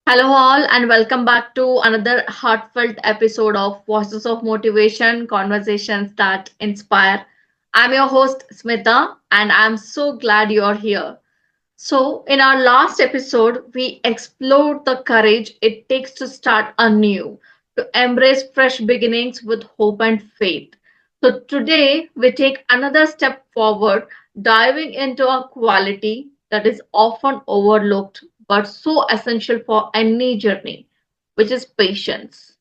Hello, all, and welcome back to another heartfelt episode of Voices of Motivation Conversations that Inspire. I'm your host, Smitha, and I'm so glad you're here. So, in our last episode, we explored the courage it takes to start anew, to embrace fresh beginnings with hope and faith. So, today we take another step forward, diving into a quality that is often overlooked but so essential for any journey, which is patience.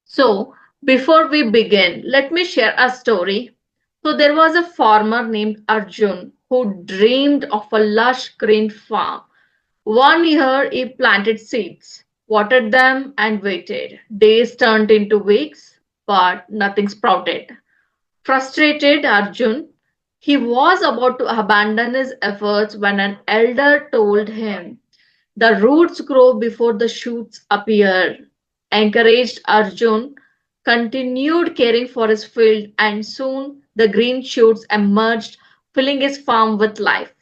So, before we begin, let me share a story. So, there was a farmer named Arjun who dreamed of a lush green farm. One year he planted seeds, watered them, and waited. Days turned into weeks, but nothing sprouted. Frustrated, Arjun, he was about to abandon his efforts when an elder told him the roots grow before the shoots appear. Encouraged, Arjun continued caring for his field, and soon the green shoots emerged, filling his farm with life.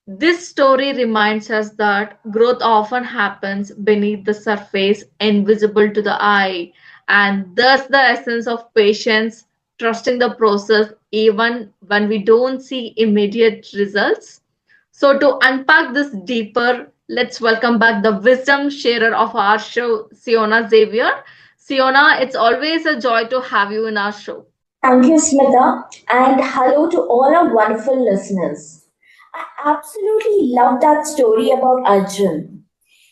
This story reminds us that growth often happens beneath the surface, invisible to the eye, and thus the essence of patience, trusting the process even when we don't see immediate results. So, to unpack this deeper, let's welcome back the wisdom sharer of our show, Siona Xavier. Siona, it's always a joy to have you in our show. Thank you, Smitha, and hello to all our wonderful listeners. I absolutely love that story about Arjun.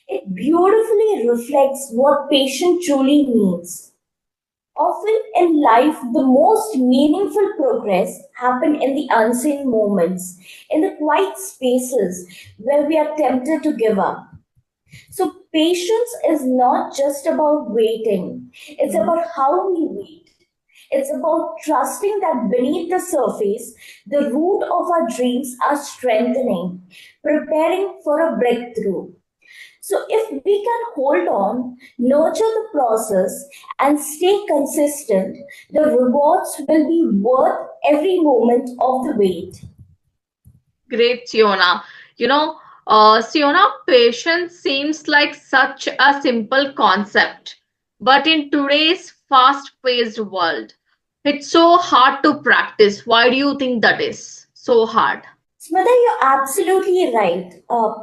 It beautifully reflects what patience truly means. Often in life, the most meaningful progress happen in the unseen moments, in the quiet spaces where we are tempted to give up. So patience is not just about waiting, it's about how we wait. It's about trusting that beneath the surface, the root of our dreams are strengthening, preparing for a breakthrough. So, if we can hold on, nurture the process, and stay consistent, the rewards will be worth every moment of the wait. Great, Siona. Siona, patience seems like such a simple concept, but in today's fast-paced world, it's so hard to practice. Why do you think that is so hard? Smitha, you're absolutely right.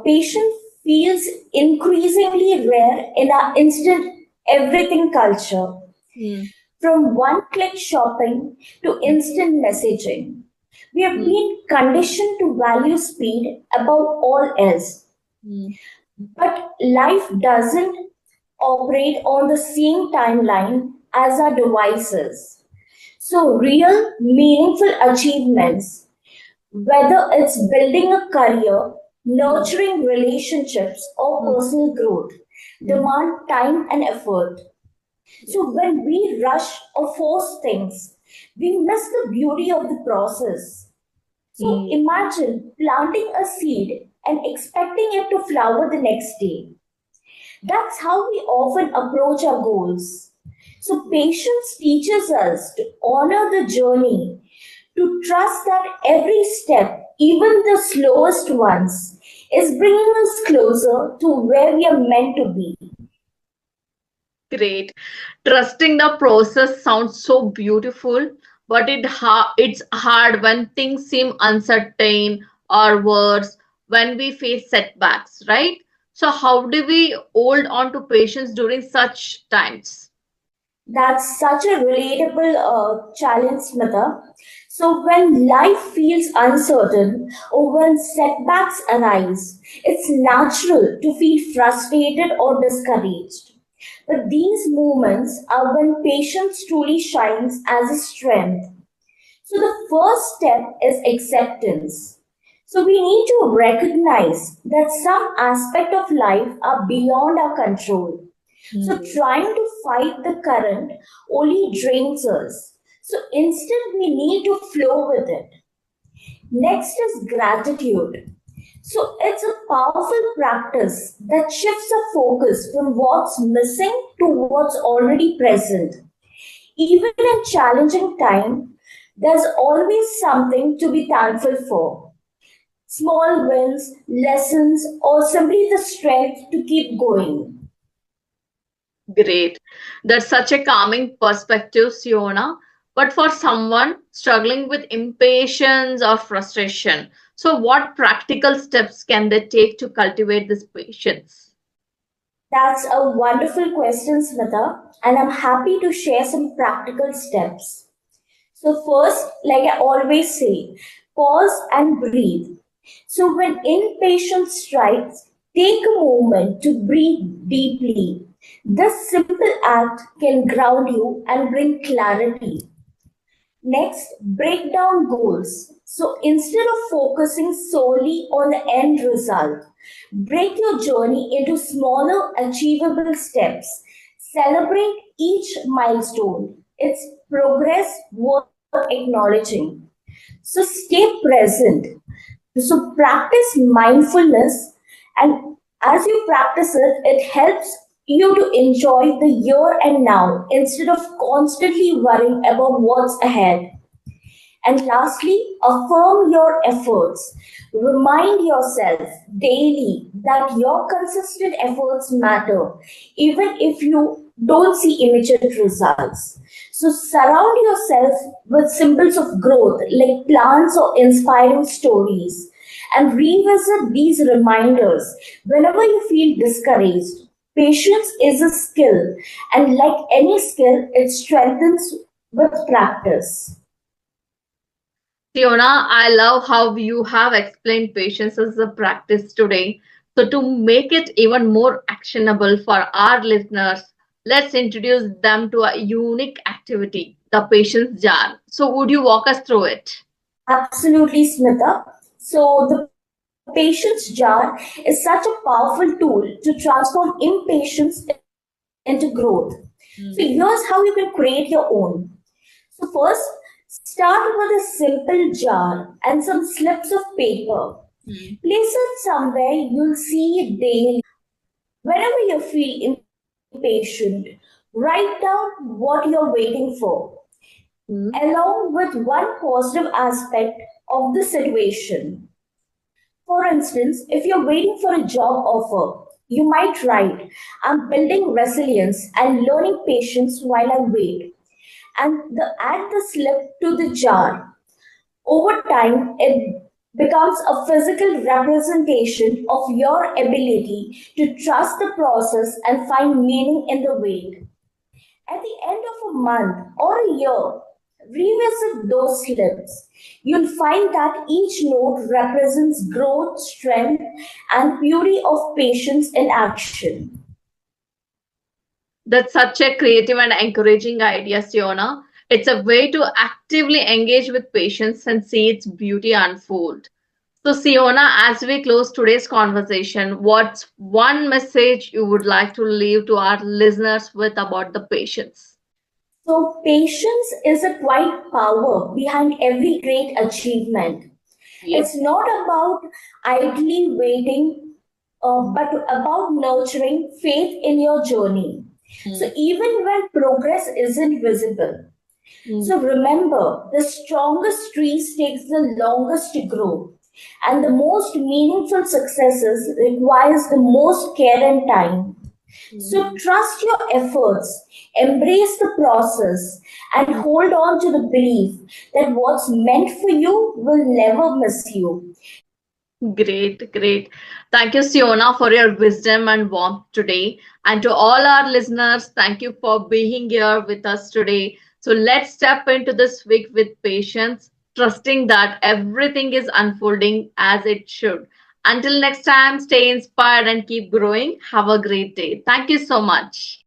Patience feels increasingly rare in our instant everything culture. Hmm. From one click shopping to instant messaging, we have Hmm. been conditioned to value speed above all else. Hmm. But life doesn't operate on the same timeline as our devices. So, real, meaningful achievements, whether it's building a career, Hmm. nurturing relationships, or Hmm. personal growth, Hmm. demand time and effort. So Yes. when we rush or force things, we miss the beauty of the process. So Hmm. imagine planting a seed and expecting it to flower the next day. That's how we often approach our goals. So patience teaches us to honor the journey, to trust that every step, even the slowest ones, is bringing us closer to where we are meant to be. Great. Trusting the process sounds so beautiful, but it's hard when things seem uncertain or worse, when we face setbacks, right? So, how do we hold on to patience during such times? That's such a relatable challenge, Smitha. So, when life feels uncertain or when setbacks arise, it's natural to feel frustrated or discouraged. But these moments are when patience truly shines as a strength. So, the first step is acceptance. So, we need to recognize that some aspect of life are beyond our control. So, Hmm. trying to fight the current only drains us. So, instead, we need to flow with it. Next is gratitude. So, it's a powerful practice that shifts the focus from what's missing to what's already present. Even in challenging time, there's always something to be thankful for. Small wins, lessons, or simply the strength to keep going. Great. That's such a calming perspective, Siona. But for someone struggling with impatience or frustration, so what practical steps can they take to cultivate this patience? That's a wonderful question, Smitha, and I'm happy to share some practical steps. So, first, like I always say, pause and breathe. So, when impatience strikes, take a moment to breathe deeply. This simple act can ground you and bring clarity. Next, break down goals. So instead of focusing solely on the end result, break your journey into smaller, achievable steps. Celebrate each milestone. It's progress worth acknowledging. So stay present. So practice mindfulness, and as you practice it, it helps you to enjoy the here and now instead of constantly worrying about what's ahead. And lastly, affirm your efforts. Remind yourself daily that your consistent efforts matter, even if you don't see immediate results. So, surround yourself with symbols of growth like plants or inspiring stories, and revisit these reminders whenever you feel discouraged. Patience is a skill, and like any skill, it strengthens with practice. Fiona, I love how you have explained patience as a practice today. So, to make it even more actionable for our listeners, let's introduce them to a unique activity, the patience jar. So, would you walk us through it? Absolutely, Smitha. So, the patience jar is such a powerful tool to transform impatience into growth. So, here's how you can create your own. So, first, start with a simple jar and some slips of paper. Place Mm. it somewhere you'll see it daily. Whenever you feel impatient, write down what you're waiting for, Mm. along with one positive aspect of the situation. For instance, if you're waiting for a job offer, you might write, I'm building resilience and learning patience while I wait. And add the slip to the jar. Over time, it becomes a physical representation of your ability to trust the process and find meaning in the wait. At the end of a month or a year, revisit those slips. You'll find that each note represents growth, strength, and beauty of patience in action. That's such a creative and encouraging idea, Siona. It's a way to actively engage with patience and see its beauty unfold. So, Siona, as we close today's conversation, what's one message you would like to leave to our listeners with about the patience? So, patience is a quiet power behind every great achievement. Yes. It's not about idly waiting, but about nurturing faith in your journey. So, Mm. even when progress isn't visible, Mm. so remember, the strongest trees takes the longest to grow, and the most meaningful successes requires the most care and time. So Mm. trust your efforts, embrace the process, and hold on to the belief that what's meant for you will never miss you. Great, great. Thank you, Siona, for your wisdom and warmth today. And to all our listeners, thank you for being here with us today. So let's step into this week with patience, trusting that everything is unfolding as it should. Until next time, stay inspired and keep growing. Have a great day. Thank you so much.